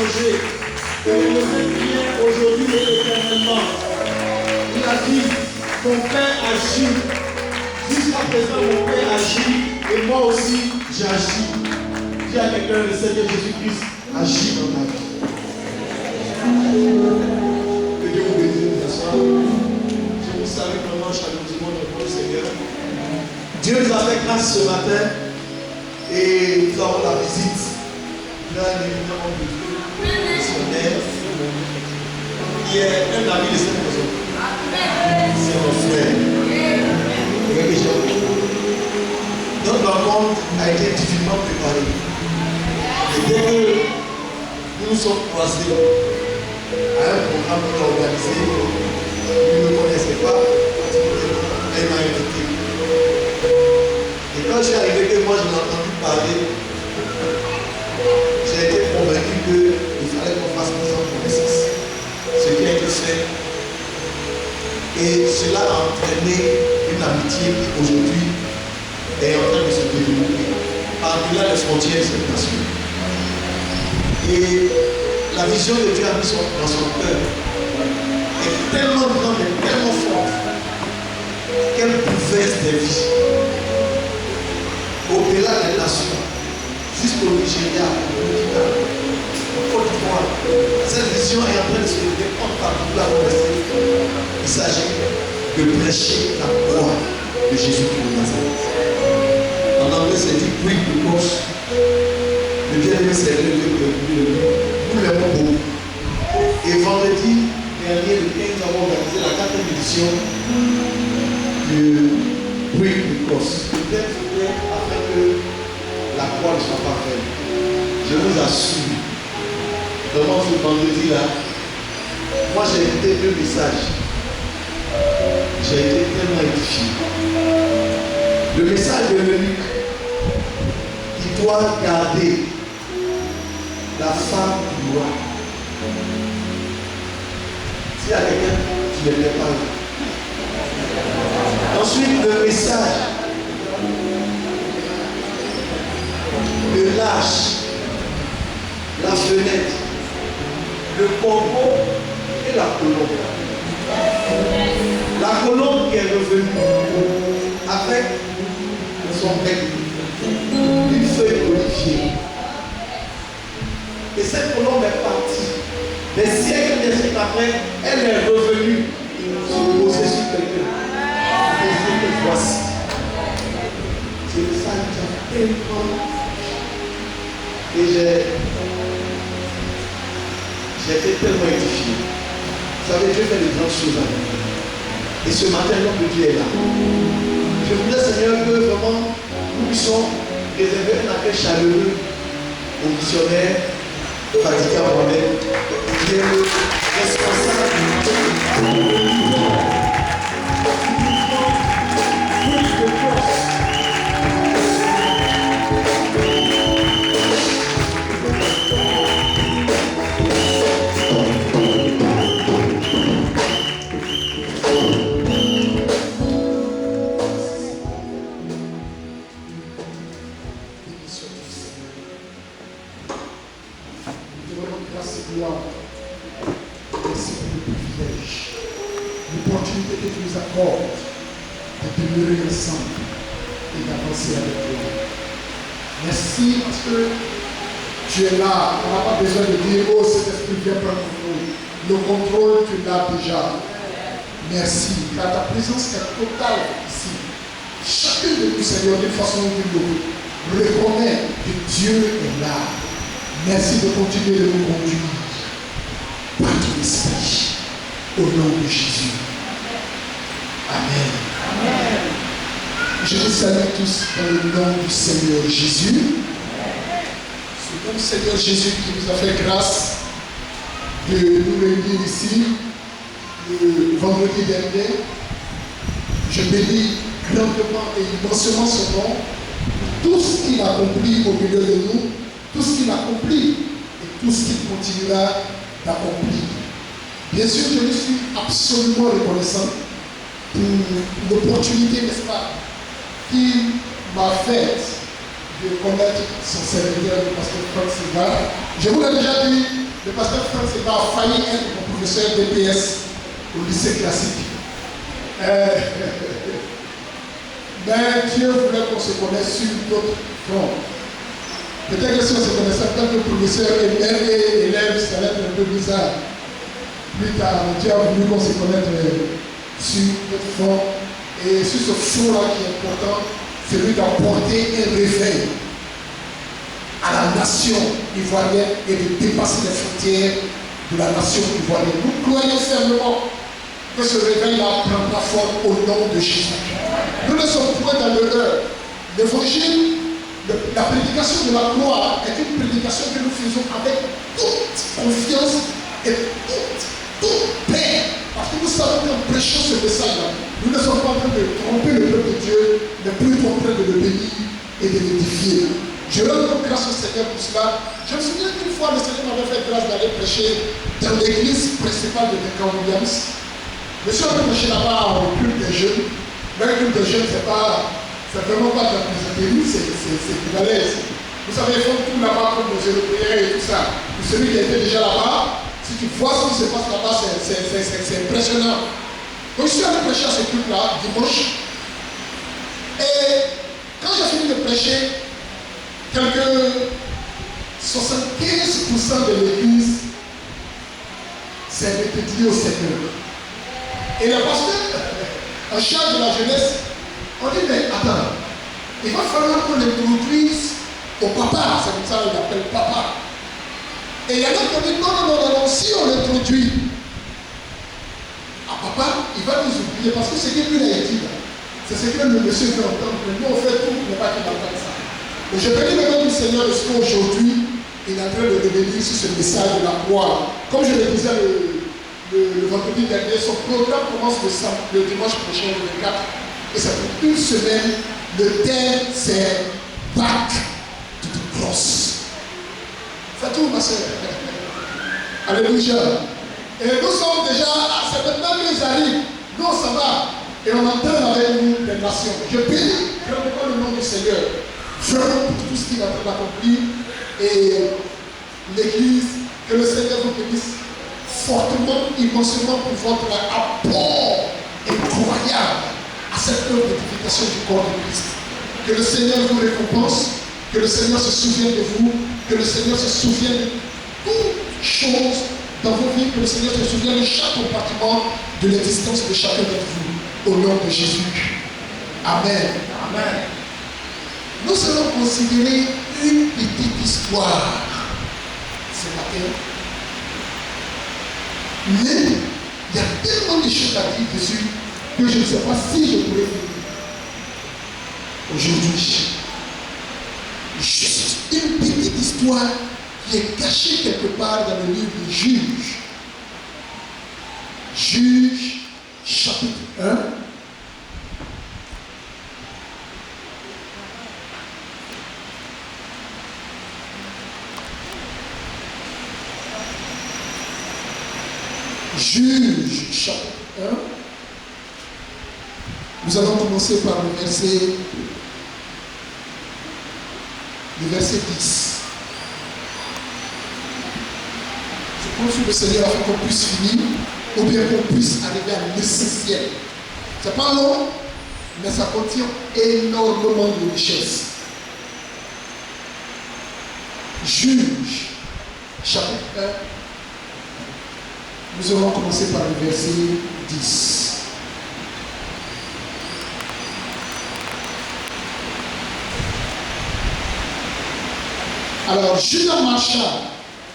prolongé. Que le Seigneur aujourd'hui et éternellement. Il a dit, mon Père agit. Jusqu'à présent, mon Père agit. Et moi aussi, j'agis. Dis à quelqu'un, le Seigneur Jésus-Christ agit dans ta vie. Que Dieu vous bénisse ce soir. Je vous salue vraiment chaleureusement dans le Seigneur. Dieu nous a fait grâce ce matin et nous avons la visite d'un éminent de Dieu, missionnaire, qui est un ami de cette maison. C'est mon frère. Notre rencontre a été difficilement préparée. Et dès que nous nous sommes croisés à un programme qu'on a organisé, ils ne me connaissaient pas, elle m'a invité. Et quand je suis arrivé, que moi je l'ai entendu parler, j'ai été convaincu qu'il fallait qu'on fasse ensemble connaissance. Ce qui a été fait. Et cela a entraîné une amitié qui aujourd'hui est en train de se développer par-delà les frontières de cette nation. Et la vision que Dieu a mise dans son cœur est tellement grande et tellement forte qu'elle bouleverse des vies. Au-delà des nations, jusqu'au Nigeria, au Burkina, au Côte d'Ivoire, cette vision est en train de se répandre partout là où il s'agit de prêcher la croix de Jésus-Christ de Nazareth. En anglais, c'est dit preach the cross. Le bien-aimé, c'est nous l'aimons beaucoup. Et vendredi dernier, le 15, nous avons organisé la 4e édition de preach the cross. Peut-être afin que la croix ne soit pas faite. Je vous assure, devant ce vendredi-là, moi j'ai écouté 2 messages. J'ai été tellement édifié. Le message de Luc, il doit garder la femme du roi. S'il y a quelqu'un qui ne l'est pas là. Ensuite, le message de l'âge, la fenêtre, le corbeau et la colombe. La colombe qui est revenue avec son bec, une feuille d'olivier. Et cette colombe est partie. Des siècles après, elle est revenue se poser sur quelqu'un. Et c'est que voici. C'est ça qui a tellement. Et j'ai été tellement édifié. Vous savez, Dieu fait de grandes choses à nous. Et ce matin, l'homme de Dieu est là. Je voudrais, Seigneur, que vraiment nous puissions réserver un accueil chaleureux aux missionnaires, Fatiga Mohamed, qui est le responsable l'opportunité que tu nous accordes de demeurer ensemble et d'avancer avec toi. Merci parce que tu es là. On n'a pas besoin de dire, oh, cet esprit vient prendre contrôle. Le contrôle, tu l'as déjà. Merci, car ta présence est totale ici. Chacun de nous, Seigneur, d'une façon ou d'une autre, reconnaît que Dieu est là. Merci de continuer de nous conduire par ton esprit. Au nom de Jésus. Amen. Amen. Je vous salue tous dans le nom du Seigneur Jésus. C'est le Seigneur Jésus qui nous a fait grâce de nous réunir ici le vendredi dernier. Je bénis grandement et immensément son nom pour tout ce qu'il a accompli au milieu de nous, tout ce qu'il a accompli et tout ce qu'il continuera d'accomplir. Bien sûr, je lui suis absolument reconnaissant pour l'opportunité, n'est-ce pas, qu'il m'a faite de connaître son serviteur, le pasteur Franck Silva. Je vous l'ai déjà dit le pasteur Franck Seba a failli être mon professeur d'EPS au lycée classique. Mais Dieu voulait qu'on se connaisse sur d'autres fronts. Peut-être que si on se connaissait en tant que professeur et élève, ça allait être un peu bizarre. Plus tard, Dieu a voulu qu'on se connaisse sur d'autres fronts. Et sur ce front-là qui est important, c'est lui d'apporter un réveil à la nation ivoirienne et de dépasser les frontières de la nation ivoirienne. Nous croyons fermement que ce réveil-là prendra forme au nom de Jésus. Nous ne sommes point dans l'erreur. L'évangile, la prédication de la gloire est une prédication que nous faisons avec toute confiance et toute paix. Parce que nous savons qu'en prêchant ce message-là, nous ne sommes pas en train de tromper le peuple de Dieu, mais plutôt en train de le bénir et de l'édifier. Je rends grâce au Seigneur pour cela. Je me souviens qu'une fois, le Seigneur m'avait fait grâce d'aller prêcher dans l'église principale de Duncan Williams. Je suis allé prêcher là-bas au culte des jeunes. Mais le culte des jeunes, c'est vraiment pas de la plaisanterie, c'est du malaise. Vous savez, ils font tout là-bas comme les Européens et tout ça. Pour celui qui était déjà là-bas, si tu vois ce qui se passe là-bas, c'est impressionnant. Donc je suis allé prêcher à ce culte-là, dimanche. Et quand j'ai fini de prêcher, quelques 75% de l'église s'est répudié au Seigneur. Et le pasteur, en charge de la jeunesse, on dit, mais attends, il va falloir qu'on l'introduise au papa, c'est comme ça qu'on l'appelle papa. Et il y en a qui ont dit, non, si on l'introduit à papa, il va nous oublier, parce que ce que lui a dit là, c'est ce que le monsieur veut entendre, mais nous on fait tout pour ne pas qu'il entende ça. Et je bénis le nom du Seigneur de ce qu'aujourd'hui, il est en train de revenir sur ce message de la croix. Comme je le disais le vendredi dernier, son programme commence le dimanche prochain, le 24. Et c'est pour une semaine. Le thème, c'est Back to the Cross. Faites tout, ma soeur. Alléluia. Et nous sommes déjà, c'est maintenant qu'ils arrivent. Nous, on s'en va. Et on entraîne avec nous les nations. Je bénis vraiment le nom du Seigneur. Vraiment pour tout ce qu'il a accompli. Et l'Église, que le Seigneur vous bénisse fortement, immensément pour votre apport incroyable à cette œuvre d'édification du corps de Christ. Que le Seigneur vous récompense, que le Seigneur se souvienne de vous, que le Seigneur se souvienne de toutes choses dans vos vies, que le Seigneur se souvienne de chaque compartiment de l'existence de chacun d'entre vous. Au nom de Jésus. Amen. Amen. Nous allons considérer une petite histoire ce matin. Mais il y a tellement de choses à dire dessus que je ne sais pas si je pourrais vous aujourd'hui. Juste une petite histoire qui est cachée quelque part dans le livre de Juges. Juges, chapitre 1. Juges, chapitre 1. Nous allons commencer par le verset 10. Je pense que le Seigneur a fait qu'on puisse finir, ou bien qu'on puisse arriver à l'essentiel. Ce n'est pas long, mais ça contient énormément de richesses. Juges, chapitre 1. Nous allons commencer par le verset 10. Alors, Judas marcha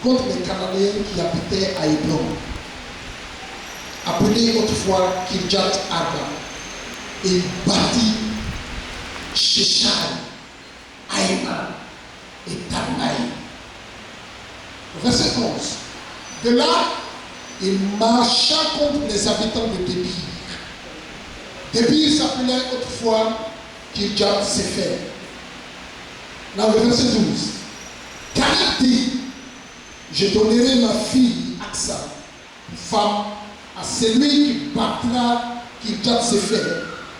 contre les Cananéens qui habitaient à Hébron, appelé autrefois Kirjat Arba, et il bâtit Sheshai, Aïma et Tarnaï. Verset 11. De là, il marcha contre les habitants de Débir. Débir s'appelait autrefois Kirjat Sefer. Dans le verset 12. Caleb dit, je donnerai ma fille Aksa, femme, à celui qui battra Kirjat Sefer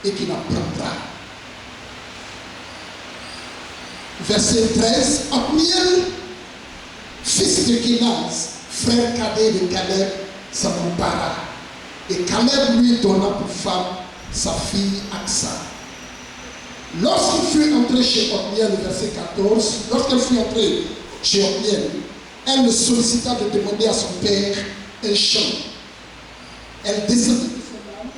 et qui la prendra. Verset 13. Otniel, fils de Kenaz, frère cadet de Caleb, s'empara. Et Caleb lui donna pour femme sa fille Aksa. Lorsqu'il fut entré chez Othniel, le verset 14, lorsqu'elle fut entrée chez Othniel, elle le sollicita de demander à son père un champ. Elle descendit de son âme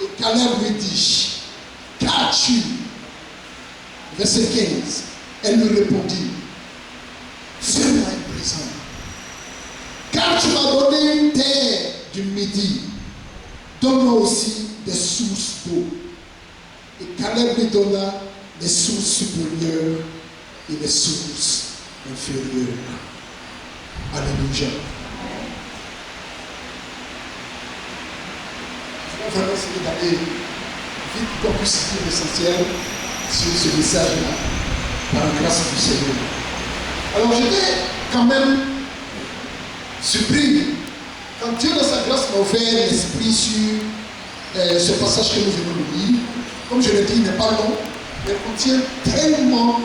et Caleb lui dit, qu'as-tu? Verset 15, elle lui répondit, fais-moi un présent. Car tu m'as donné une terre du Midi, donne-moi aussi des sources d'eau. Et Caleb lui donna des sources supérieures et des sources inférieures. Alléluia. Je vais vraiment essayer d'aller vite pour qu'on puisse dire l'essentiel sur ce message-là, par la grâce du Seigneur. Alors j'étais quand même surpris quand Dieu dans sa grâce m'a ouvert l'esprit sur ce passage que nous venons de lire. Comme je l'ai dit, il n'est pas long, mais il contient tellement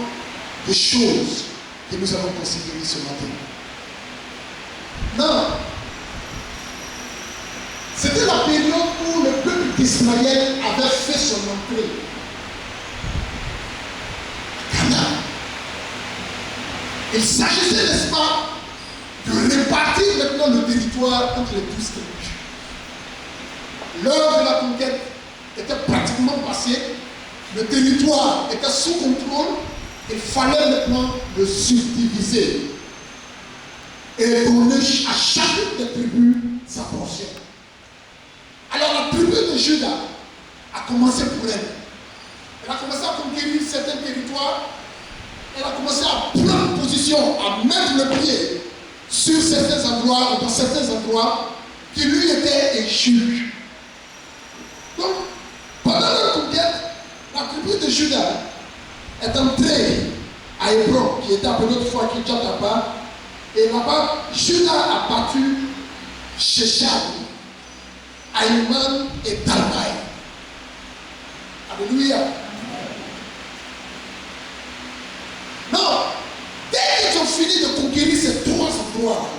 de choses que nous allons considérer ce matin. Non, c'était la période où le peuple d'Israël avait fait son entrée à Canaan. Il s'agissait, n'est-ce pas, de répartir maintenant le territoire entre les 12 tribus. L'heure de la conquête était pratiquement passée, le territoire était sous contrôle, il fallait maintenant le subdiviser et donner à chacune des tribus sa portion. Alors la tribu de Juda a commencé pour elle. Elle a commencé à conquérir certains territoires, elle a commencé à prendre position, à mettre le pied sur certains endroits ou dans certains endroits qui lui étaient échus. Donc, pendant la conquête, la tribu de Juda est entrée à Hébron, qui était appelée autrefois Kirjataba, et là-bas, Juda a battu Sheshai, Aïman et Talmaï. Alléluia. Non, dès qu'ils ont fini de conquérir ces trois endroits,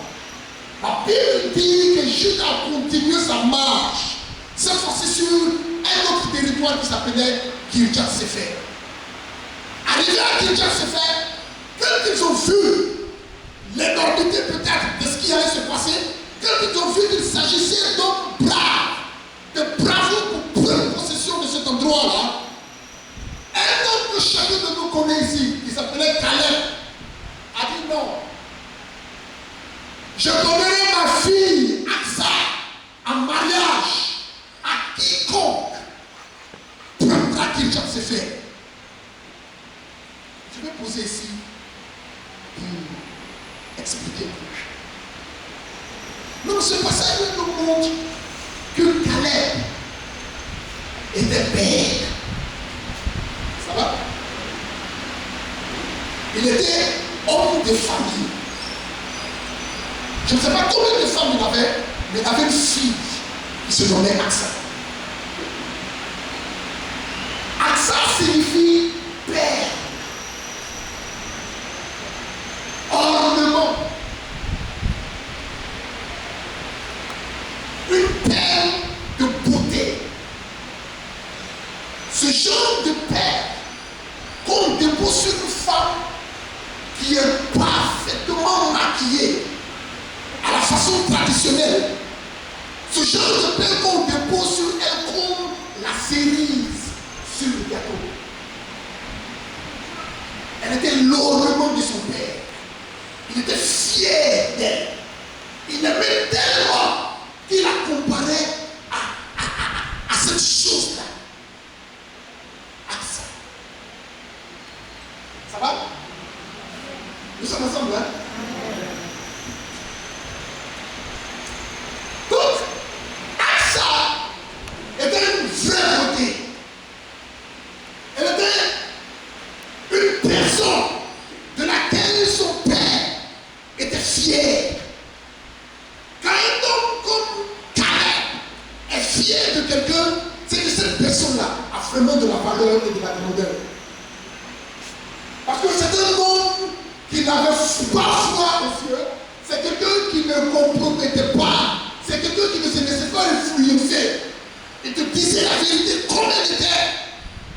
la Bible dit que Juda a continué sa marche, cette fois-ci sur un autre territoire qui s'appelait Kirjat-Sefer. Arrivé à Kirjat-Sefer, quand ils ont vu l'énormité peut-être de ce qui allait se passer, quand ils ont vu qu'il s'agissait d'hommes braves, de bravos pour prendre possession de cet endroit-là, un homme que chacun de nous connaît ici, qui s'appelait Caleb, a dit non. Je donnerai ma fille Aksa en mariage à quiconque prendra Kirjat-Sefer. Je vais poser ici pour expliquer plus. Donc ce passage nous montre que Caleb était père. Ça va? Il était homme de famille. Je ne sais pas combien de femmes il avait, mais il avait une fille qui se nommait Aksa. Aksa signifie père. Ornement. Une perle de beauté. Ce genre de perle qu'on dépose sur une femme qui est parfaitement maquillée à la façon traditionnelle. Ce genre de perle qu'on dépose sur elle comme la cerise sur le gâteau. Elle était l'ornement de son père. Il était fier d'elle. Il aimait tellement qu'il la comparait à cette chose-là. À ça. Ça va? Nous sommes ensemble, hein? Donc, Aksa était une vraie beauté. Elle était une personne de laquelle son père était fier. Quand un homme comme Caleb est fier de quelqu'un, c'est que cette personne-là a vraiment de la valeur et de la grandeur. Parce que c'est un homme qui n'avait pas foi ne compromettait pas. C'est quelqu'un qui ne se laissait pas influencer. Il te disait la vérité comme elle était.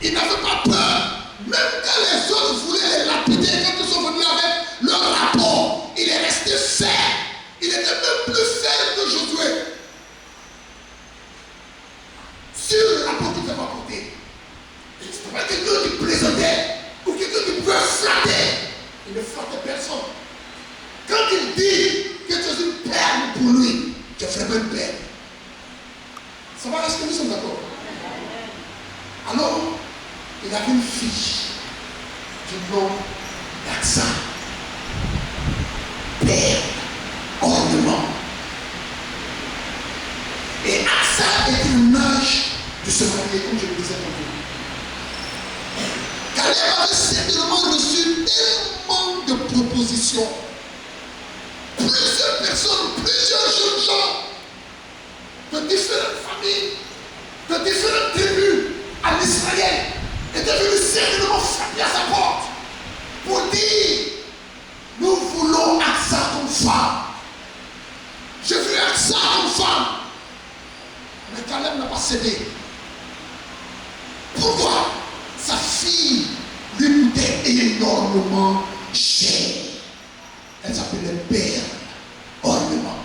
Il n'avait pas peur. Même quand les autres voulaient les lapider, quand ils sont venus avec leur rapport, il est resté ferme. Il était même plus ferme que Josué. Sur le rapport qu'il avait apporté. Ce n'était pas quelqu'un qui plaisantait ou quelqu'un qui pouvait flatter. Il ne flattait personne. Quand il dit que tu es une perle pour lui, tu es vraiment une perle. Ça va, est-ce que nous sommes d'accord? Alors, il avait une fille du nom d'Aksa. Perle, ornement. Et Aksa était une âge de se marier, comme je le disais tantôt. Caleb avait certainement reçu tellement de propositions. Plusieurs personnes, plusieurs jeunes gens de différentes familles, de différentes tribus en Israël étaient venus certainement frapper à sa porte pour dire: nous voulons Aksa comme femme. Je veux Aksa comme femme. Mais Caleb n'a pas cédé. Pourquoi? Sa fille lui coûtait énormément cher. Elle s'appelait perle, ornement.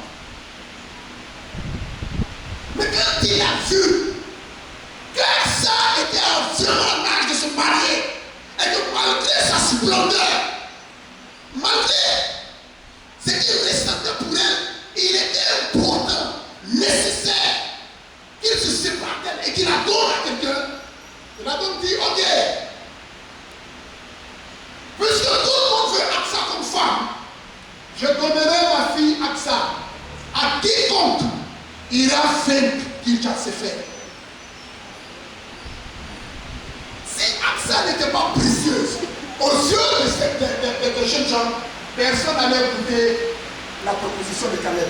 Mais quand il a vu que ça était vraiment l'âge de se marier, et que malgré sa splendeur, malgré ce qu'il ressentait pour elle, il était important, nécessaire qu'il se sépare d'elle et qu'il la donne à quelqu'un. Il a donc dit: ok, puisque tout le monde veut Aksa comme femme, je donnerai ma fille Aksa à quiconque ira faire Kirjat Sefer. Si Aksa n'était pas précieuse aux yeux de jeunes gens, personne n'allait écouter la proposition de Caleb.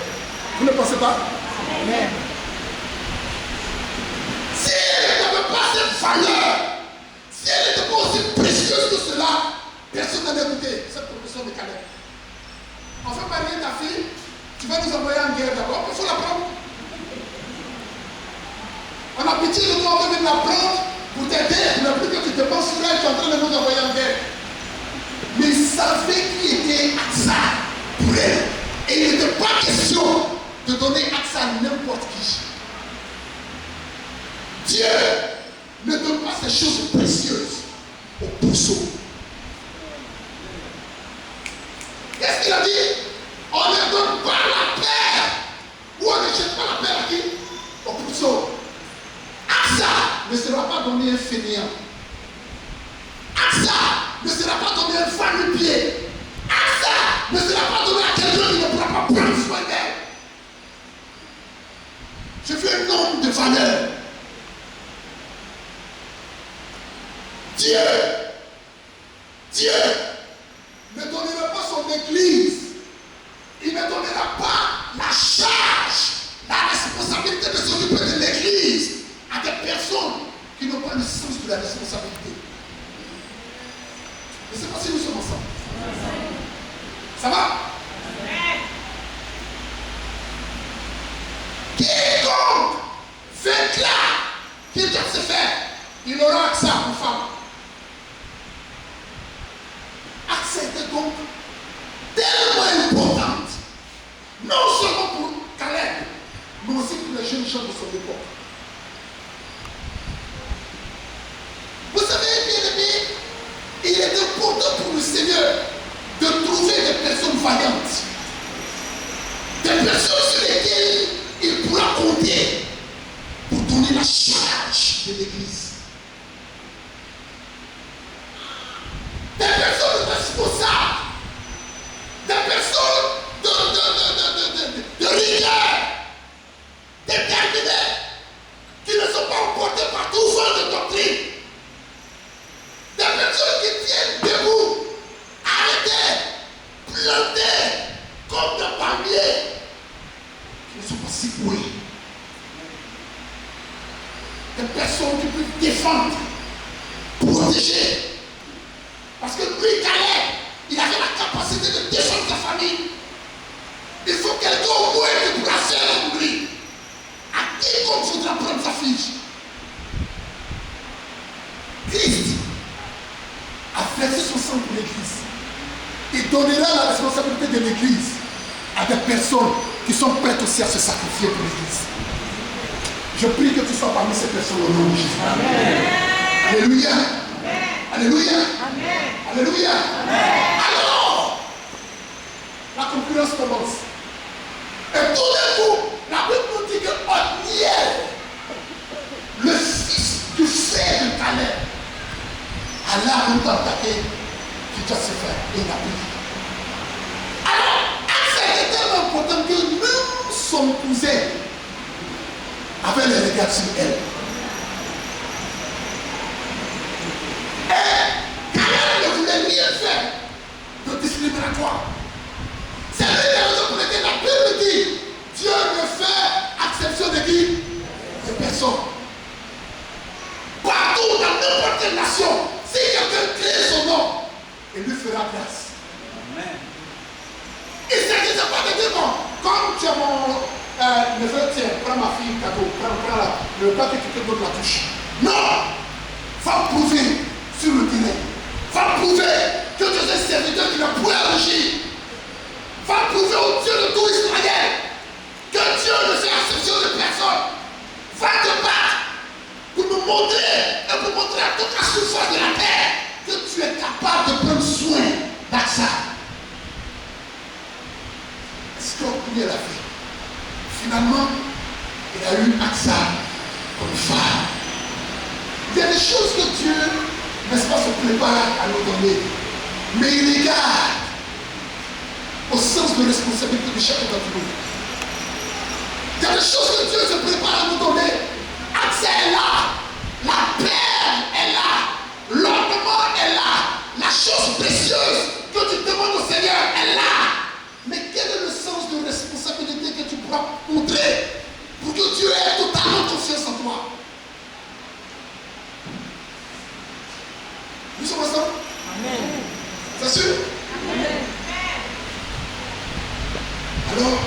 Vous ne pensez pas? Amen. Si elle n'avait pas cette valeur, si elle n'était pas aussi précieuse que cela, personne n'allait écouter cette proposition de Caleb. On fait marier ta fille, tu vas nous envoyer en guerre d'abord, il faut la prendre. On a pitié de toi, on veut venir la prendre pour t'aider, pour plus que tu te penses sur elle, tu es en train de nous envoyer en guerre. Mais il savait qui était Aksa pour elle. Et il n'était pas question de donner Aksa à n'importe qui. Dieu ne donne pas ces choses précieuses aux pourceaux. Qu'est-ce qu'il a dit? On ne donne pas la perle. Ou on ne jette pas la perle à qui? Au pourceau. Aksa ne sera pas donné un fainéant. Aksa ne sera pas donné un fan-pied. Aksa ne sera pas donné à quelqu'un qui ne pourra pas prendre soin d'elle. Je veux un homme de valeur. Dieu ne donnera pas son église. Il ne donnera pas la charge, la responsabilité de s'occuper de l'église à des personnes qui n'ont pas le sens de la responsabilité. Je ne sais pas si nous sommes ensemble. Ça va? Quiconque déclare qu'il doit se faire, il aura accès à une femme. Accès était donc tellement importante, non seulement pour Caleb, mais aussi pour les jeunes gens de son époque. Vous savez, bien aimé, il est important pour le Seigneur de trouver des personnes vaillantes, des personnes sur lesquelles il pourra compter pour donner la charge de l'église. Des personnes responsables, des personnes de rigueur, déterminées, qui ne sont pas emportées par tout vent de doctrine. Des personnes qui tiennent debout, arrêtées, plantées, comme des palmiers, qui ne sont pas secouées. Des personnes qui peuvent défendre, protéger. Parce que lui, Caleb, il avait la capacité de défendre sa famille. Il faut quelqu'un responsabilité de l'église à des personnes qui sont prêtes aussi à se sacrifier pour l'église. Je prie que tu sois parmi ces personnes au nom de Jésus. Amen. Alléluia. Amen. Alléluia. Amen. Alléluia. Amen. Alors, la concurrence commence. Et tout d'un coup, la Bible nous dit que Othniel, le fils du frère de Caleb, Allah nous a attaqué qui doit se faire et il a pris. Alors, Axel est tellement important que même son cousin avait les regards sur elle. Et Caleb ne voulait rien faire de discriminatoire. C'est lui la raison pour laquelle la Bible dit Dieu ne fait exception de qui? De personne. Partout, dans n'importe quelle nation, si quelqu'un crée son nom, il lui fera grâce. Amen. Il ne s'agit pas de dire bon, comme tu as mon neveu, tiens, prends ma fille cadeau, prends le papier que tu te donnes la touche. Non! Va prouver sur le terrain. Va prouver que tu es un serviteur qui n'a point agi. Va prouver au Dieu de tout Israël que Dieu ne fait exception de personne. Va te battre pour me montrer et pour montrer à toute la surface de la terre que tu es capable de prendre soin d'Axa. Est-ce qu'on a fait? Finalement, il a eu Axa comme femme. Il y a des choses que Dieu, n'est-ce pas, se prépare à nous donner. Mais il les garde au sens de responsabilité de chacun d'entre nous. Il y a des choses que Dieu se prépare à nous donner. Accès est là, la perle est là, l'ornement est là, la chose précieuse que tu demandes au Seigneur est là. Mais quel est le sens de responsabilité que tu pourras montrer pour que Dieu ait totalement confiance en toi? Nous sommes ensemble? Amen. C'est sûr? Amen. Alors,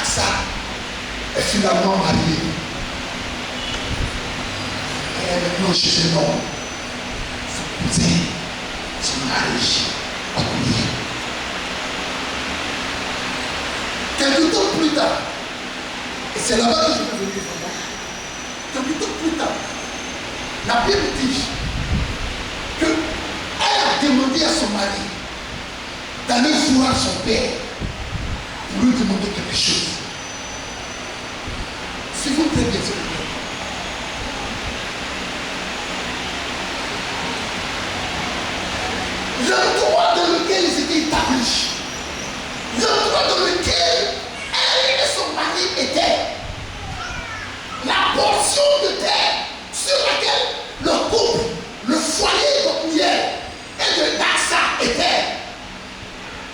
Axa est finalement mariée. Elle est maintenant chez un homme. Son cousin, son mari, Othniel. Quelque temps plus tard, et c'est là-bas que je vais venir vraiment. Quelque temps plus tard, la Bible dit qu'elle a demandé à son mari d'aller voir son père pour lui demander quelque chose. Suivons très bien ce que l'endroit dans lequel ils étaient établis, l'endroit dans lequel elle et son mari étaient, la portion de terre sur laquelle le couple, le foyer d'Othniel et de Axa était,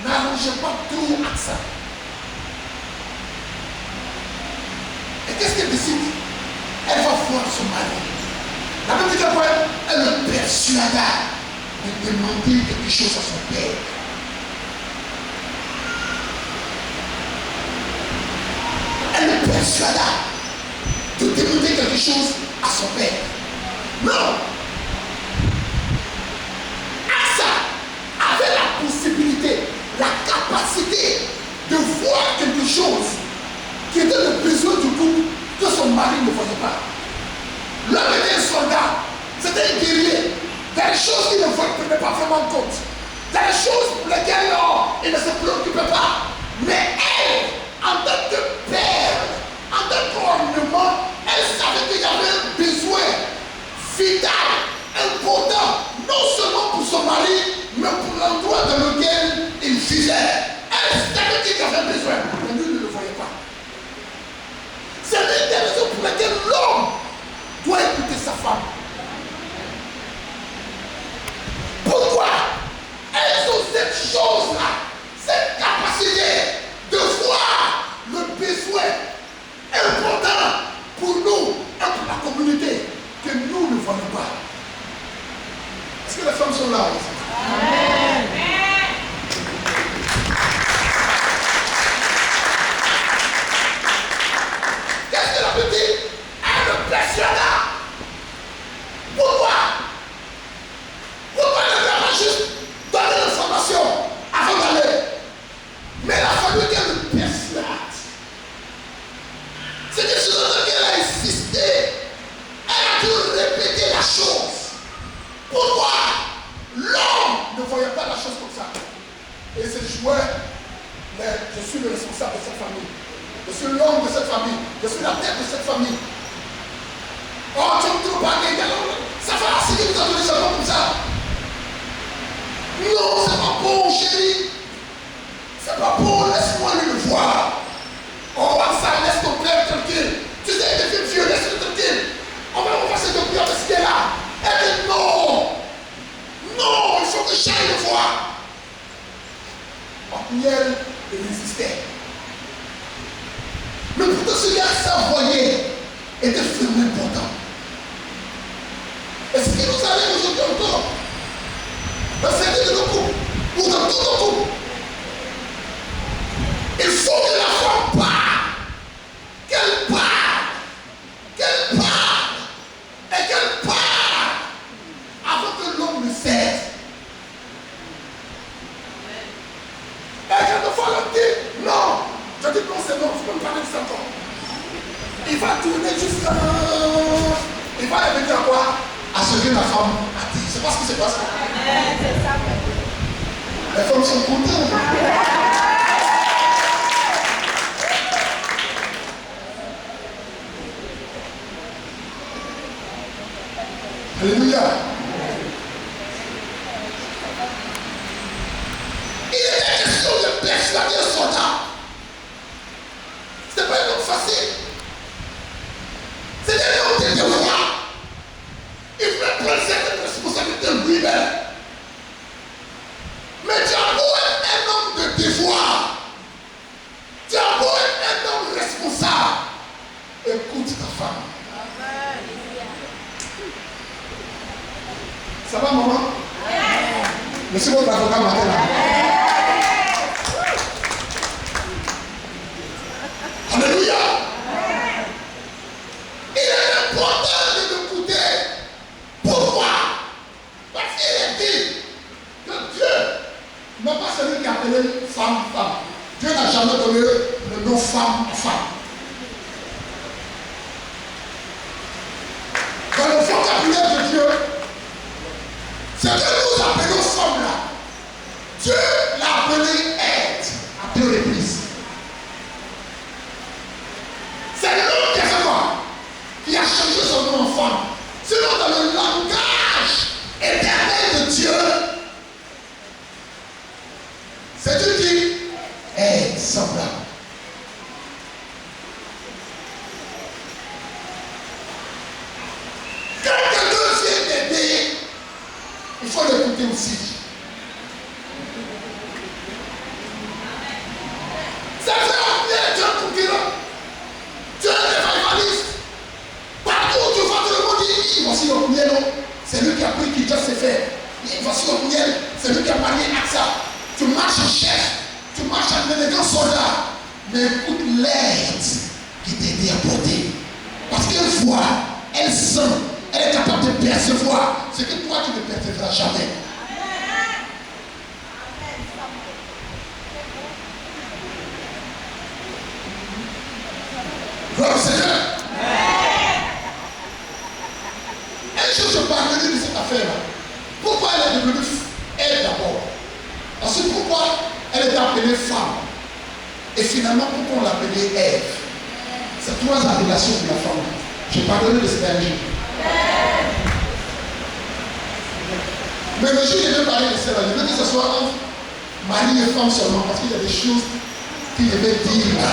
n'arrangeait pas tout Axa. Et qu'est-ce qu'elle décide? Elle va voir son mari. La même chose après, elle le persuada de demander quelque chose à son père. Elle le persuada de demander quelque chose à son père. Non! Axa avait la possibilité, la capacité de voir quelque chose qui était le besoin du couple que son mari ne voyait pas. L'homme était un soldat, c'était un guerrier. Il y a des choses qu'il ne prenait pas vraiment compte. Il y a des choses pour lesquelles il ne se préoccupait pas. Mais elle, en tant que père, en tant qu'ornement, elle savait qu'il y avait un besoin vital, important, non seulement pour son mari, mais pour l'endroit dans lequel il vivait. Elle savait qu'il y avait un besoin, mais lui ne le voyait pas. C'est l'une des raisons pour lesquelles l'homme doit écouter sa femme. Pourquoi? Elles ont cette chose-là, cette capacité de voir le besoin important pour nous et pour la communauté que nous ne voyons pas. Est-ce que les femmes sont là ici? Amen. Qu'est-ce que la petite? Elle le persuada. Pourquoi? Pourquoi ne lui a pas juste donné l'information avant d'aller? je suis le responsable de cette famille. Je suis l'homme de cette famille. Je suis la tête de cette famille. Oh, tu me trouves pas quelqu'un. Ça va, si tu nous as donné ça comme ça. Non, c'est pas bon, chérie. C'est pas bon, laisse-moi lui le voir. Oh, ça, laisse ton père tranquille. Tu sais, il devient vieux, laisse-le tranquille. On va se docter avec ce qu'elle a. Elle dit non. Non, il faut que j'aille le voir. Othniel résistait. Mais pourtant, ce gars, ça voyait, était vraiment important. Est-ce qu'il nous arrive aujourd'hui encore? Dans certains de nos couples, ou dans tous nos couples, il faut que la femme parle, qu'elle parle, et qu'elle parle, avant que l'homme ne cède. Et quand la femme dit non, je dis non, c'est non, je peux me parler de ça encore. Il va tourner jusqu'à. Il va revenir à quoi? À ce que la femme a dit. C'est pas ce qui se passe. C'est ça. Les femmes sont contentes. Alléluia. Il était question de persuader un soldat. C'était pas un homme facile. C'était un homme de devoir. Il voulait prendre cette responsabilité lui-même. Mais tu as beau être un homme de devoir. Tu as beau être un homme responsable. Écoute ta femme. Ça va, maman? Monsieur votre avocat matin là. Alléluia. Il est important de m'écouter. Pourquoi? Parce qu'il est dit que Dieu n'est pas celui qui a appelé femme. Dieu n'a jamais donné le nom femme à femme. Dans le vocabulaire de Dieu, ce que nous appelons femme là, Dieu l'a appelé aide à 2 reprises. C'est l'homme qui a fait quoi? Qui a changé son nom en femme. Sinon, dans le langage éternel de Dieu, c'est Dieu qui est semblable. Quand quelqu'un vient t'aider, il faut l'écouter aussi. Ça fait bien Dieu pour qui là? Dieu est révivaliste. Partout où tu vas, tout le monde dit, voici le miel. C'est lui qui a pris qui doit se faire. Voici le miel, c'est lui qui a marié Aksa. Tu marches en chef, tu marches en élégant soldat. Mais écoute l'aide qui t'aide à porter. Parce qu'elle voit, elle sent, elle est capable de percevoir ce que toi tu ne percevras jamais. Gloire au Seigneur. Un jour, je parlais de cette affaire-là. Pourquoi elle est devenue elle d'abord? Ensuite, pourquoi elle est appelée femme? Et finalement, pourquoi on l'appelait Ève? C'est 3 appellations de la femme. Je parlerai de cette un jour. Mais le jour où je vais parler de cela, je veux que ce soit entre mari et femme seulement, parce qu'il y a des choses qu'il devait dire là.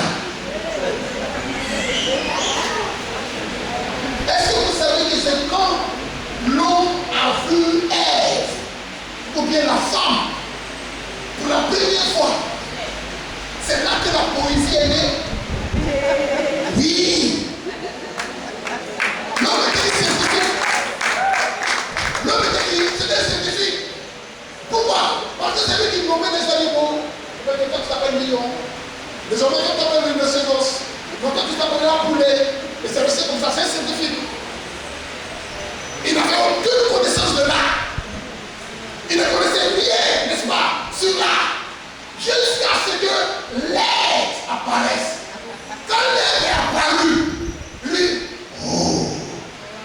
Est-ce que vous savez que c'est quand l'homme a vu Ève, ou bien la femme, pour la première fois, c'est là que la poésie est née? Oui. L'homme était scientifique. L'homme était scientifique. Pourquoi? Parce que c'est lui qui nommait des animaux. Quelqu'un qui s'appelle lion. Désormais, quand tu t'appelles une rhinocéros, quand tu t'appelleras poulet, et c'est resté comme ça, c'est scientifique. Il n'avait aucune connaissance de l'art. Il ne connaissait rien, n'est-ce pas, sur l'art. Jusqu'à ce que l'aide apparaisse. Quand l'aide est apparue, lui, oh,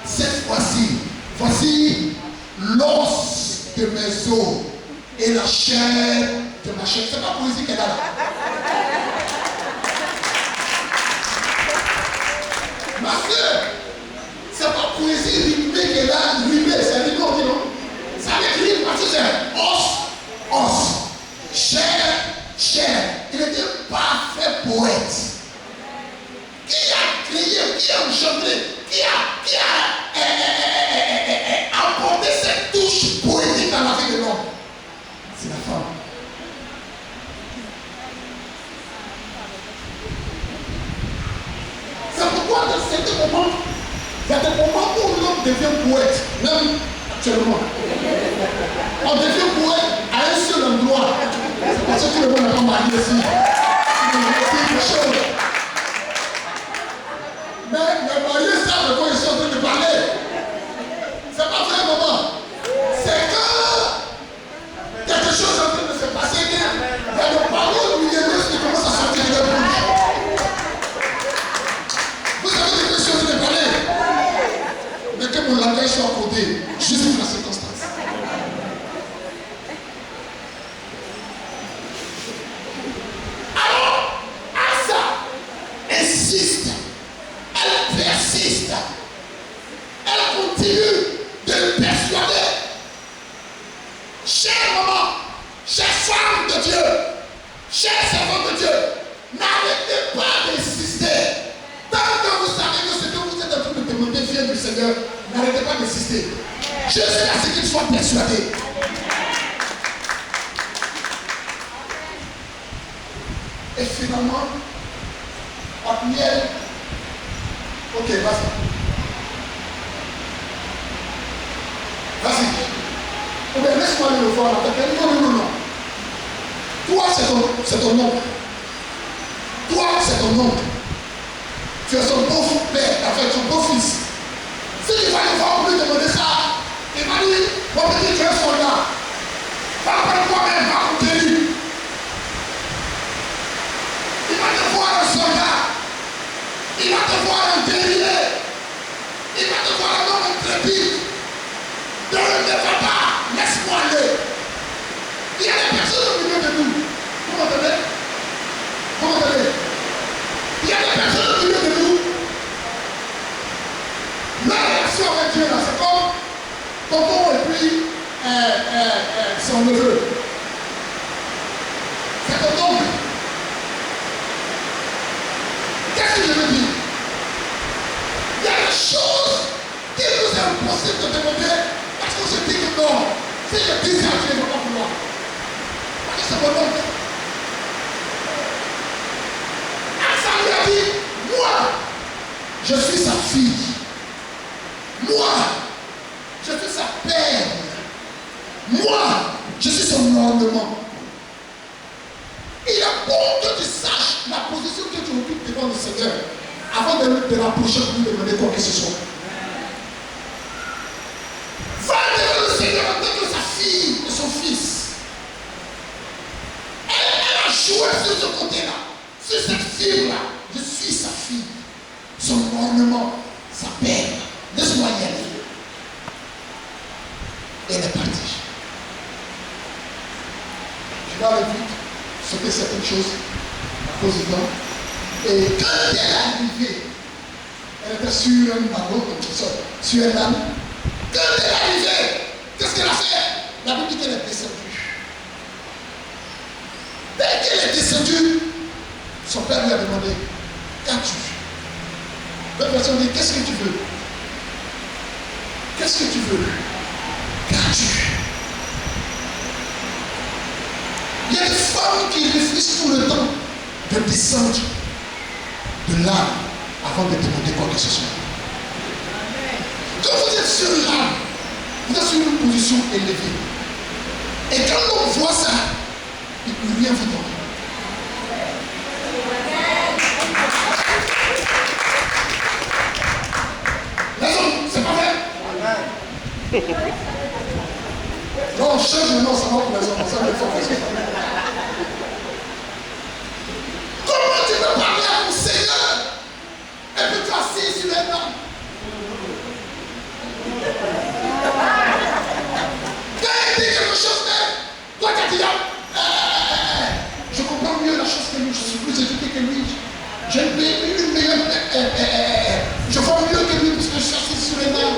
cette fois-ci, voici l'os de mes os et la chair de ma chair. C'est pas poésie qu'elle a là. parce que c'est pas poésie rimée qui est là, rimée, c'est rimé, on dit non. Ça veut dire parce que c'est os. Chair. Il était parfait poète. Qui a créé, qui a engendré, qui a apporté cette touche poétique dans la vie de l'homme? C'est la femme. C'est pourquoi dans certains moments, il y a des moments où l'homme devient poète, même actuellement. On devient poète à un seul endroit. C'est parce que tout le monde n'a pas marié ici. C'est quelque chose. Mais les mariés savent de quoi ils sont en train de parler. C'est pas vrai, maman. C'est que quelque chose est en train de se passer. Il y a des paroles lumineuses qui commencent à sortir de leur bouche. Vous savez de quoi je suis en train de parler? Mais que mon langage soit codé, juste pour la circonstance. Persiste. Elle continue de le persuader. Chère maman, chère femme de Dieu, chère servante de Dieu, n'arrêtez pas d'insister. Tant que vous savez que ce que vous êtes en train de demander vient du Seigneur, n'arrêtez pas d'insister. Jusqu'à ce qu'il soit persuadé. Et finalement, Othniel. Ok, vas-y. Vas-y. Ou bien laisse-moi aller le voir. Non. Toi, c'est ton oncle. Toi, c'est ton oncle. Tu es son beau-père, avec son beau-fils. Si tu vas le voir pour lui demander ça, il va dire, mon petit, tu es soldat. Va prendre toi-même, va conquérir. Il va te voir un soldat. Il va te voir un guerrier. Il va te voir un homme intrépide. Ne va pas. Laisse-moi aller. Il y a des personnes au milieu de nous. Vous m'entendez? Il y a des personnes au milieu de nous. La relation avec Dieu, là, c'est comme tonton et puis son neveu. C'est ton oncle. Qu'est-ce que je veux dire? Il y a des choses qui nous est impossible de demander parce qu'on se dit que non, si je dis ça, Dieu ne va pas vouloir. Parce que c'est mon oncle. Asa lui a dit, moi, je suis sa fille. Moi, je suis sa père. Moi, je suis son ornement. Il est bon que tu saches la position que tu occupes devant le Seigneur avant de te rapprocher pour lui demander quoi que ce soit. Va devant le Seigneur en tant que sa fille et son fils. Elle a joué sur ce côté-là, sur cette fille-là. Je suis sa fille, son ornement, sa perle. Laisse-moi y aller. Et elle est partie. Je vais aller vite. Sauter certaines choses à cause du temps. Et quand elle est arrivée, elle était sur un bateau, sur un âne. Quand elle est arrivée, qu'est-ce qu'elle a fait? La Bible dit qu'elle est descendue. Dès qu'elle est descendue, son père lui a demandé, qu'as-tu? L'autre personne dit, qu'est-ce que tu veux? Qu'est-ce que tu veux? Qu'as-tu? Il y a des femmes qui réfléchissent tout le temps de descendre de l'âme avant de demander quoi que ce soit. Quand vous êtes sur l'âme, vous êtes sur une position élevée. Et quand l'homme voit ça, il ne peut rien vous donner. Les hommes, c'est pas vrai? Non, change le nom, ça va pour les hommes. Ça va être fort. Comment tu peux parler à ton Seigneur et puis tu es assis sur les mains? Quand il dit quelque chose, toi tu as dit, je comprends mieux la chose que lui, je suis plus éduqué que lui. J'ai une meilleure. Je vois mieux que lui parce que je suis assis sur les mains.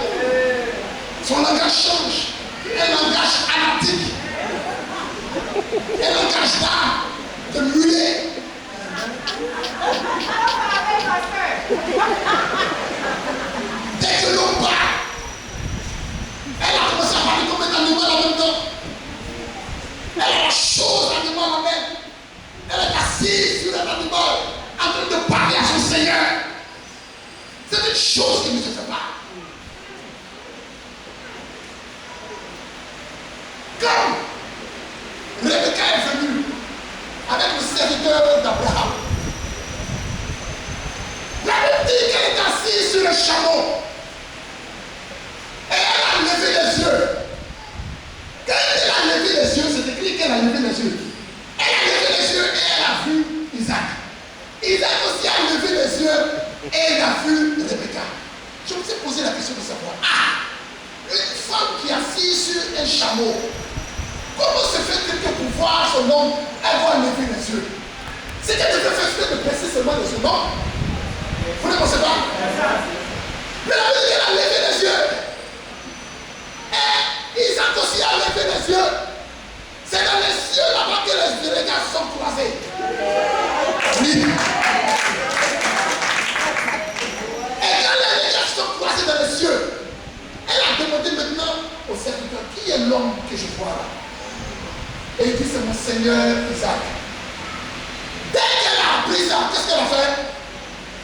Son langage change. Un langage anatique. Un langage d'art, de mulet. Dès que l'on parle, elle a commencé à parler comme un animal en même temps. Elle a la chose animale en elle. Elle est assise sur un animal en train de parler à son Seigneur. C'est une chose qui ne se fait pas. Comme Rebecca est venue avec le serviteur d'Abraham. La Bible dit qu'elle est assise sur le chameau. Et elle a levé les yeux. Quand elle a levé les yeux, c'est écrit qu'elle a levé les yeux. Elle a levé les yeux et elle a vu Isaac. Isaac aussi a levé les yeux et elle a vu Rebecca. Je me suis posé la question de savoir, une femme qui est assise sur un chameau, comment se fait-il que pour voir son homme, elle doit lever les yeux? C'est qu'elle devait faire exprès de presser seulement les yeux, non? Vous ne pensez pas? Mais la Bible dit qu'elle a levé les yeux. Et Isaac aussi a levé les yeux. C'est dans les cieux là-bas que les regards sont croisés. Oui. Et quand les regards sont croisés dans les cieux, elle a demandé maintenant au serviteur, qui est l'homme que je vois là? Et il dit, c'est mon Seigneur Isaac. Dès qu'elle a appris ça, qu'est-ce qu'elle a fait?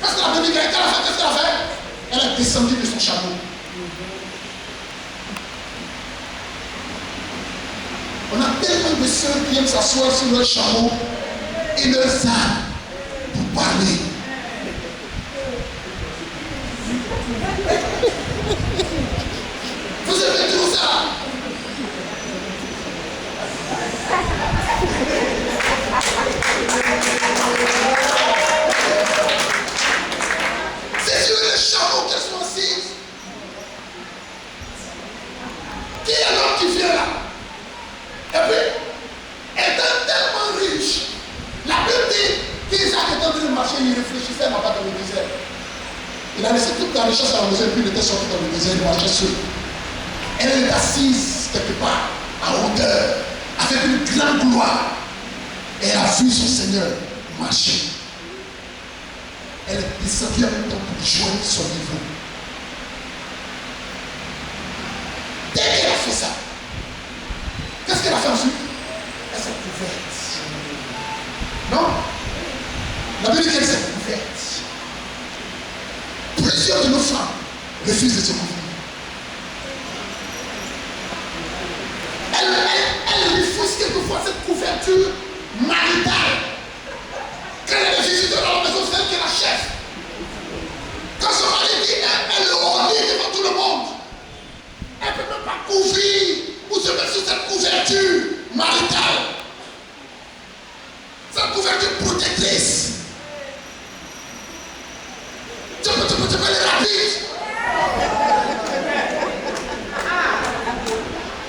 Qu'est-ce qu'elle a fait? Qu'est-ce qu'elle a fait? Elle est descendue de son chameau. On a tellement de sœurs qui aiment s'asseoir sur leur chameau et leur âme pour parler. Vous avez tout ça? C'est sur le chameau qu'elles sont assises. Qui est l'homme qui vient là? Et puis, étant tellement riche, la Bible dit qu'Isaac était en train de marcher, il réfléchissait là-bas dans le désert. Il a laissé toute la richesse à la maison, puis il était sorti dans le désert, il marchait seul. Elle est assise quelque part, à hauteur, avec une grande gloire. Et elle a vu son Seigneur marcher. Elle est descendue en même temps pour joindre son niveau. Dès qu'elle a fait ça, qu'est-ce qu'elle a fait ensuite? Elle s'est couverte. Non? La Bible dit qu'elle s'est couverte. Plusieurs de nos femmes refusent de se couvrir. Elle refuse quelquefois cette couverture maritale. Quand elle est visitée dans la maison, c'est elle qui est la chef. Quand son mari dit, elle le relie devant tout le monde. Elle ne peut même pas couvrir ou se mettre sur cette couverture maritale. Cette couverture protectrice. Tu peux les rapide.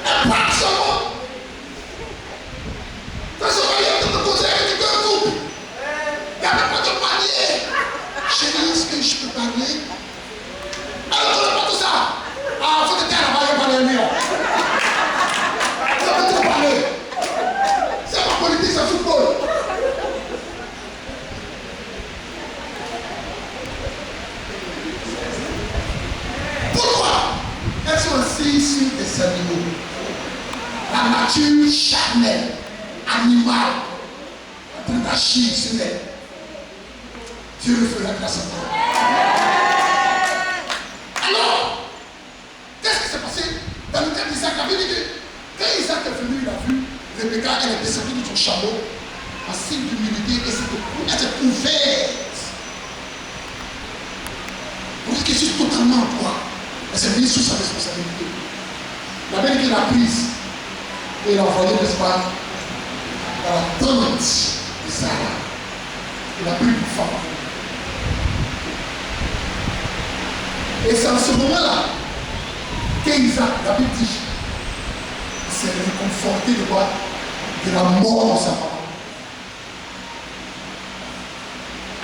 Elle parle son mot. Quand son mari est en train de causer avec un couple, il n'y a même pas de panier. Chérie, est-ce que je peux parler? Alors, on n'a pas tout ça. Ah, il faut que tu aies là-bas, il n'y a pas de mur. Ça peut te parler. C'est pas politique, c'est football. Pourquoi? Elles sont assises sur des animaux. La nature charnelle, animale, en train d'agir sur elle. Dieu le fera grâce à toi. Alors, qu'est-ce qui s'est passé dans le cas d'Isaac? La Bible dit que quand Isaac est venu, il a vu Rebecca, elle est descendue de son chameau en signe d'humilité et elle s'est couverte. Pour dire que je suis totalement en toi. Elle s'est mise sous sa responsabilité. La Bible dit qu'il l'a prise et il l'a envoyée, n'est-ce pas, dans la tente de Sarah. Il a pris une femme. Et c'est en ce moment-là qu'Isaac, la Bible dit, s'est réconforté de quoi? De la mort de sa femme.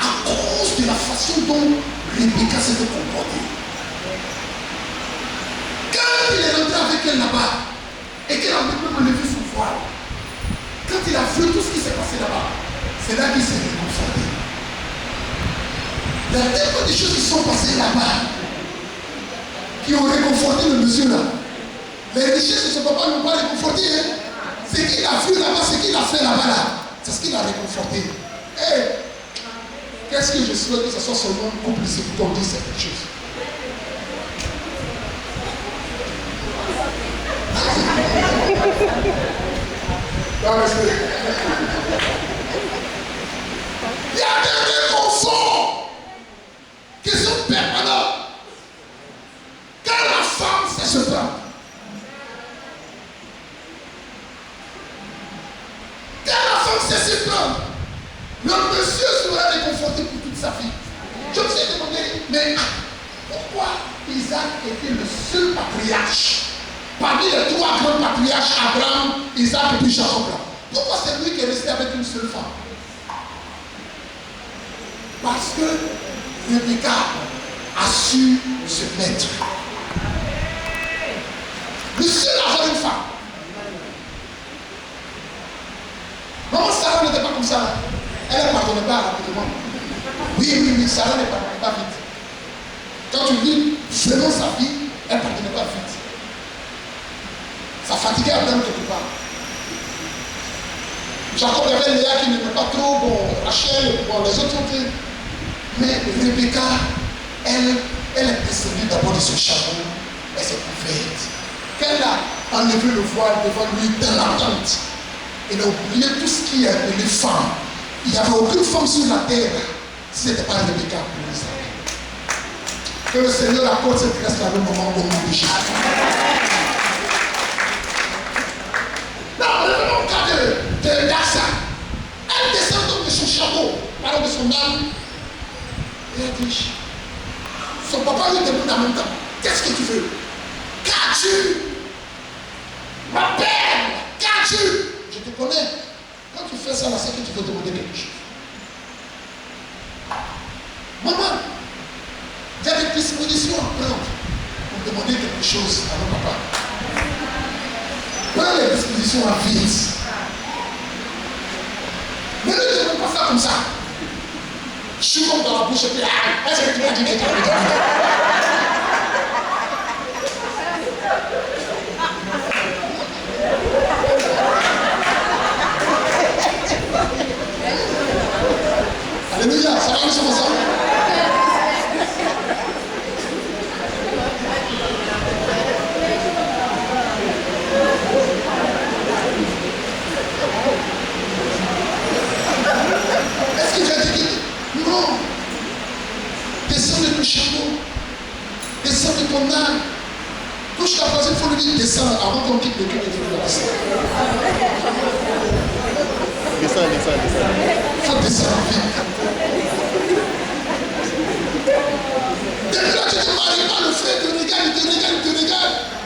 À cause de la façon dont Rebecca s'était comportée. Quand il est rentré avec elle là-bas, et qu'elle a même levé son voile, quand il a vu tout ce qui s'est passé là-bas, c'est là qu'il s'est réconforté. Il y a tellement de choses qui sont passées là-bas qui ont réconforté le monsieur là. Les richesses de son papa n'ont pas réconforté. Hein? Ce qu'il a vu là-bas, ce qu'il a fait là-bas, là, c'est ce qu'il a réconforté. Hey, qu'est-ce que je souhaite que ce soit seulement un couple ici pour qu'on dise cette chose. Il y a des réconforts qui sont permanents. Quand la femme sait se plaindre, quand la femme sait se plaindre, le monsieur sera réconforté pour toute sa vie. Je me suis demandé, mais pourquoi Isaac était le seul patriarche parmi les trois grands patriarches, Abraham, Isaac et puis Jacob? Pourquoi c'est lui qui est resté avec une seule femme? Parce que Rebecca a su se mettre. Le seul à avoir une femme. Maman Sarah n'était pas comme ça. Elle ne pardonnait pas rapidement. Oui, Sarah ne pardonnait pas vite. Quand tu lis selon sa vie, elle ne pardonnait pas vite. Ça fatiguait Abraham quelque part. Jacob avait Léa qui n'aimait pas trop, bon, Rachel, bon, les autres ont été. Mais Rebecca, elle est descendue d'abord de son chameau, elle s'est couverte. Quand elle a enlevé le voile devant lui dans la tente, elle a oublié tout ce qui est appelé femme. Il n'y avait aucune femme sur la terre si ce n'était pas Rebecca pour Isaac. Que le Seigneur accorde cette grâce à un moment au nom de Jésus. Non, revenons au cas de Daxa. Elle descend donc de son chameau, pardon, de son âme. Et elle dit, son papa lui demande en même temps, qu'est-ce que tu veux? Qu'as-tu? Ma belle, qu'as-tu? Je te connais. Quand tu fais ça, là, c'est que tu veux demander quelque chose. Maman, il y a des dispositions à prendre pour demander quelque chose à mon papa. Prends les dispositions à vite. Ne lui demande pas ça comme ça. Je suis comme dans la bouche et puis, est-ce que tu m'as dit que tu as dit? Alléluia, ça va nous faire ça. Est-ce que tu as dit que non? Descends de ton chameau, descends de ton âme. Touche ta face, il faut lui dire descends avant qu'on quitte le cul de Dieu. Descends. Il faut descendre vite. Depuis là, tu ne te maries pas, le frère te regarde.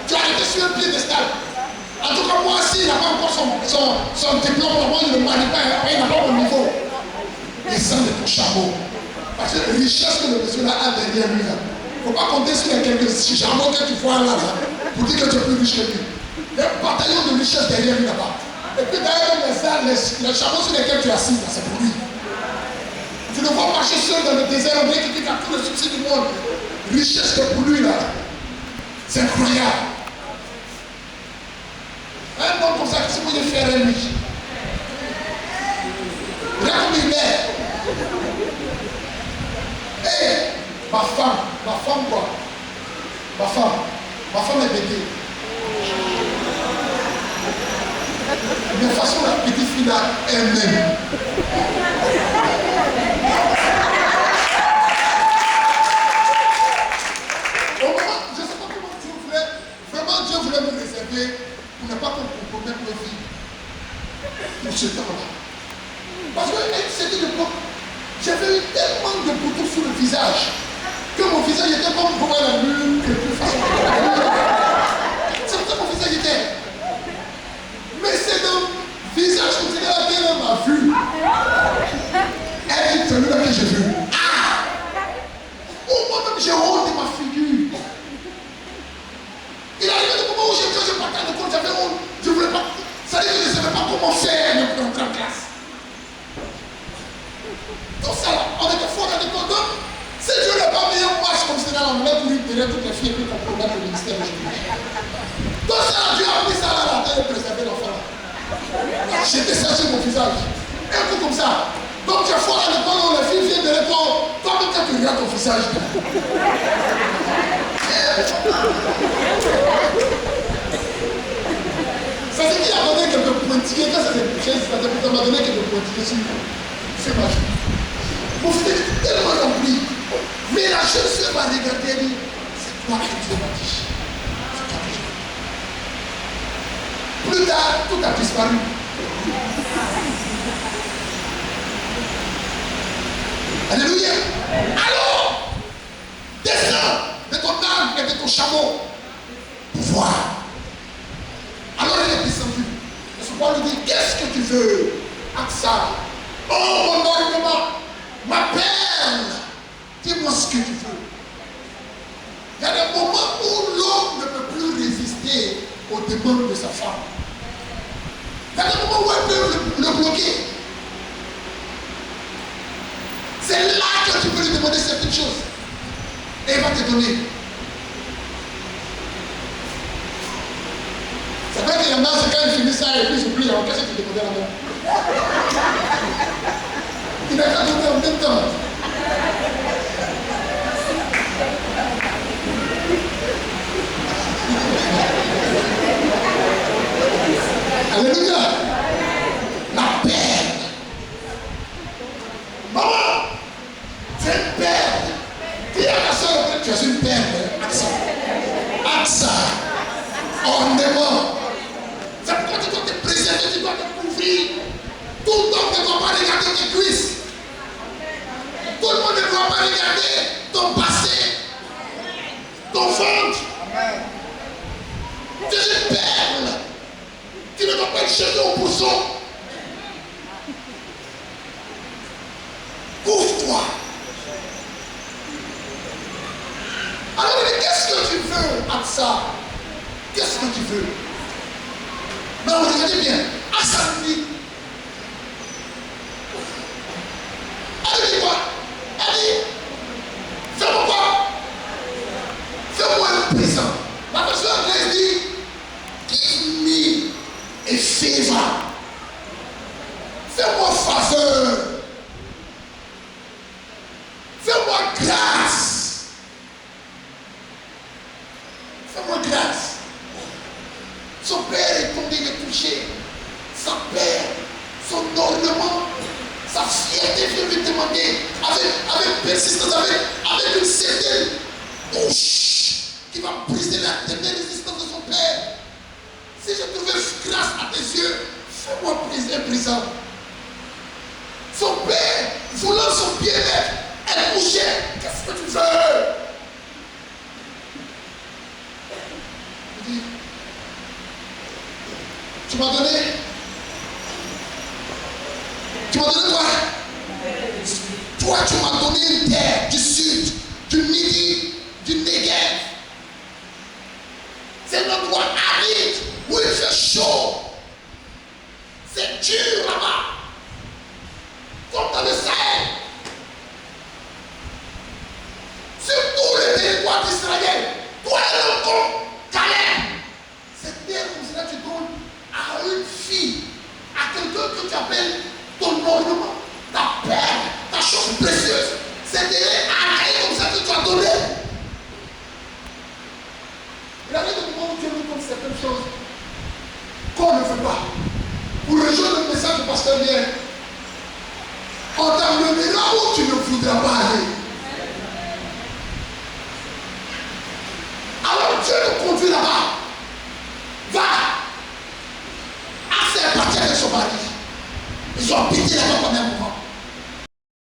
Tu as arrêté sur un piédestal. En tout cas, moi, s'il n'a pas encore son diplôme, moi, je ne le marie pas, il n'a pas mon niveau. Descends de ton chameau. Parce que la richesse que le monsieur là a derrière lui, il ne faut pas compter sur les quelques chameaux que tu vois là, pour dire que tu es plus riche que lui. Il y a un bataillon de richesse derrière lui là-bas. Et puis derrière les chameaux sur lesquels tu es assis, c'est pour lui. Tu le vois marcher seul dans le désert, on dirait qu'il a tout le succès du monde. Richesse que pour lui là. C'est incroyable. Un homme comme ça, qu'est-ce que vous voulez faire à lui? Regarde comme il est. Hé, ma femme quoi? Ma femme est bébé. Mais de toute façon, la petite fille là, elle-même. Au moment, je ne sais pas comment Dieu voulait, vraiment Dieu voulait me réserver pour ne pas qu'on compromette nos vies pour ce temps-là. Parce qu'à une certaine époque, j'avais eu tellement de boutons sur le visage que mon visage était comme pour la lune, que de façon. C'est comme ça que mon visage était. Mais c'est le visage que tu as m'a vu. Elle dit, celui-là que j'ai vu. Ah! Tout ça, on était fort dans les condoms. Si Dieu n'a pas mis en marche comme cela, on aurait voulu tirer toutes les filles et puis compromettre le ministère aujourd'hui. Tout ça, Dieu a mis ça là, la terre et préservé l'enfant. J'étais séché mon visage. Un coup comme ça. Donc tu es fort à l'école où les filles viennent de l'école. Toi-même quand tu regardes ton visage. Ça c'est qu'il a donné quelques pointillés. Quand ça s'est bouché, ça m'a donné quelques pointillés sur moi. C'est ma vie. Mon fils était tellement rempli. Mais la jeune soeur m'a regardé et dit, c'est toi que Dieu m'a dit. C'est toi que Dieu m'a dit. Plus tard, tout a disparu. Alléluia. Alors, descends de ton âme et de ton chameau pour voir. Alors il est descendu. Et ce roi lui dit, qu'est-ce que tu veux? Aksa. Oh mon ornement, ma perle, dis-moi ce que tu veux. Il y a des moments où l'homme ne peut plus résister aux demandes de sa femme. Il y a des moments où elle peut le bloquer. C'est là que tu peux lui demander certaines choses. Et il va te donner. C'est vrai qu'il y en a, c'est quand il finit ça et puis j'oublie, alors qu'est-ce que tu demandais là-bas? Il n'a qu'à donner en même temps. Alléluia. La perle. Maman, tu es une perle. Dis à ta soeur que tu es une perle. Aksa. Aksa. Ornement. C'est pourquoi tu dois te préserver, tu dois te couvrir. Tout le monde ne doit pas regarder tes cuisses. Tout le monde ne doit pas regarder ton passé, ton ventre. Tu es une perle. Tu ne dois pas être jeté au bousson. Couvre-toi. Alors il dit, qu'est-ce que tu veux, Aksa? Qu'est-ce que tu veux? Mais regardez bien, Aksa dit, elle dit quoi? Elle dit, fais-moi quoi? Fais-moi un présent. La version anglaise dit, give me a favor. Fais-moi faveur. Fais-moi grâce. Fais-moi grâce. Son père est tombé, il est touché. Sa paix, son ornement, sa fierté vient lui demander avec persistance, avec une certaine touche qui va briser la dernière résistance de son père. Si je trouvais grâce à tes yeux, fais-moi briser un présent. Son père, voulant son bien-être, elle couchait. Qu'est-ce que tu veux? Il dit, tu m'as donné? Tu m'as donné quoi? Toi, tu m'as donné une terre du sud, du midi, du Negev. C'est un endroit aride où il fait chaud. C'est dur là-bas. Comme dans le Sahel. Sur tous les territoires d'Israël, toi et l'enfant, Calais. Cette terre comme cela, tu donnes à une fille, à quelqu'un que tu appelles ton ornement, ta perle, ta chose précieuse. C'est des arcaïques comme ça que tu as donné. Il y a des moments où Dieu nous donne certaines choses qu'on ne fait pas. Pour rejoindre le message du pasteur bien, on t'emmènera où tu ne voudras pas aller. Alors Dieu nous conduit là-bas. Va. Assez parti avec son mari. Ils ont habité là-bas pendant un moment.